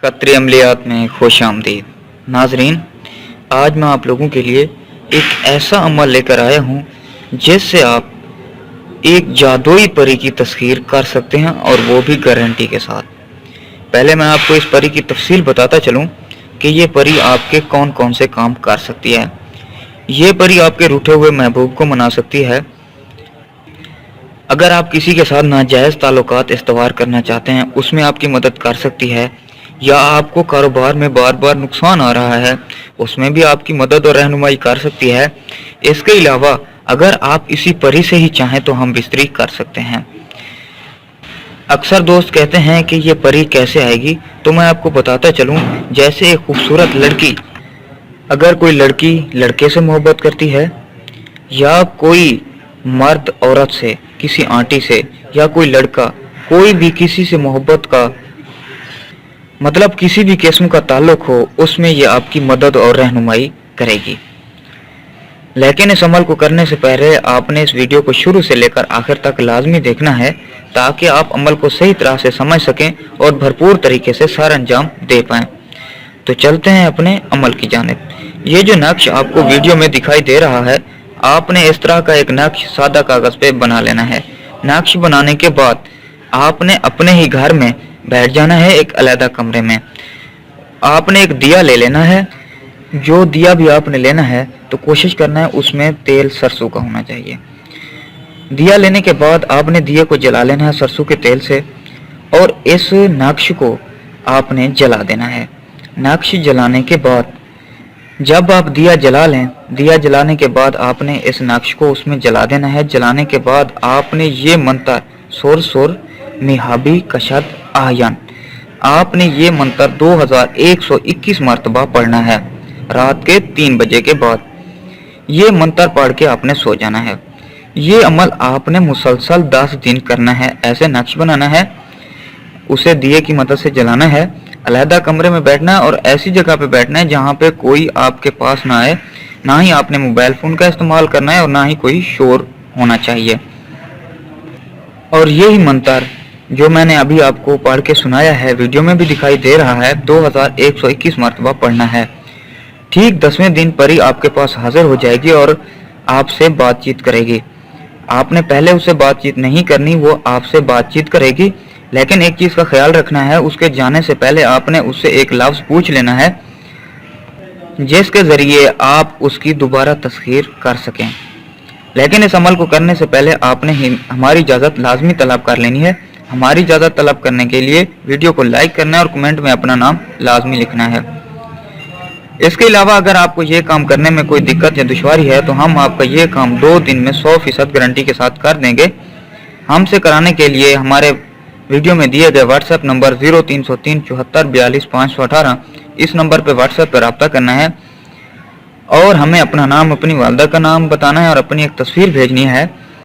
कतरे अमलियात में खुश आमदीद। नाजरीन, आज मैं आप लोगों के लिए एक ऐसा अमल लेकर आया हूँ जिससे आप एक जादुई परी की तस्खीर कर सकते हैं, और वो भी गारंटी के साथ। पहले मैं आपको इस परी की तफसील बताता चलूँ कि ये परी आपके कौन कौन से काम कर सकती है। ये परी आपके रूठे हुए महबूब को मना सकती है। अगर आप किसी के साथ नाजायज़ ताल्लुकात इस्तवार करना चाहते हैं, उसमें आपकी मदद कर सकती है। या आपको कारोबार में बार बार नुकसान आ रहा है, उसमें भी आपकी मदद और रहनुमाई कर सकती है। इसके अलावा अगर आप इसी परी से ही चाहें तो हम बिस्तरी कर सकते हैं। अक्सर दोस्त कहते हैं कि ये परी कैसे आएगी, तो मैं आपको बताता चलूं। जैसे एक खूबसूरत लड़की, अगर कोई लड़की लड़के से मोहब्बत करती है, या कोई मर्द औरत से, किसी आंटी से, या कोई लड़का कोई भी किसी से मोहब्बत का मतलब किसी भी किस्म का ताल्लुक हो, उसमें यह आपकी मदद और रहनुमाई करेगी। लेकिन इस अमल को करने से पहले आपने इस वीडियो को शुरू से लेकर आखिर तक लाजमी देखना है, ताकि आप अमल को सही तरह से समझ सकें और भरपूर तरीके से सारा अंजाम दे पाएं। तो चलते हैं अपने अमल की जानिब। ये जो नक्श आपको वीडियो में दिखाई दे रहा है, आपने इस तरह का एक नक्श सादा कागज पे बना लेना है। नक्श बनाने के बाद आपने अपने ही घर में बैठ जाना है, एक अलग कमरे में। आपने एक दिया ले लेना है। जो दिया भी आपने लेना है तो कोशिश करना है उसमें तेल सरसों का होना चाहिए। दिया लेने के बाद आपने दिए को जला लेना है सरसों के तेल से, और इस नक्श को आपने जला देना है। नक्श जलाने के बाद जब आप दिया जला लें, दिया जलाने के बाद आपने इस नक्श को उसमें जला देना है। जलाने के बाद आपने ये मंत्र सुर सुर मिहाबी कशद आयन, आपने ये मंत्र 2121 मरतबा पढ़ना है रात के 3 बजे के बाद। ये मंत्र पढ़ के आपने सो जाना है। ये अमल आपने मुसलसल 10 दिन करना है। ऐसे नक्श बनाना है, उसे दिए की मदद से जलाना है, अलहदा कमरे में बैठना है, और ऐसी जगह पे बैठना है जहाँ पे कोई आपके पास ना आए। ना ही आपने मोबाइल फ़ोन का इस्तेमाल करना है, और ना ही कोई शोर होना चाहिए। और यही मंत्र जो मैंने अभी आपको पढ़ के सुनाया है, वीडियो में भी दिखाई दे रहा है, 2121 मरतबा पढ़ना है। ठीक 10वें दिन परी आपके पास हाजिर हो जाएगी और आपसे बातचीत करेगी। आपने पहले उससे बातचीत नहीं करनी, वो आपसे बातचीत करेगी। लेकिन एक चीज़ का ख्याल रखना है, उसके जाने से पहले आपने उससे एक लफ्ज़ पूछ लेना है जिसके ज़रिए आप उसकी दोबारा तस्खीर कर सकें। लेकिन इस अमल को करने से पहले आपने हमारी इजाज़त लाजमी तलब कर लेनी है। हमारी इजाज़त तलब करने के लिए वीडियो को लाइक करना है और कमेंट में अपना नाम लाजमी लिखना है। इसके अलावा अगर आपको ये काम करने में कोई दिक्कत या दुश्वारी है तो हम आपका ये काम 2 दिन में 100% गारंटी के साथ कर देंगे। हमसे कराने के लिए हमारे वीडियो में दिए गए व्हाट्सएप नंबर 0303 74 42 518, इस नंबर पर व्हाट्सएप पर रब्ता करना है, और हमें अपना नाम, अपनी वालदा का नाम बताना है, और अपनी एक तस्वीर भेजनी है।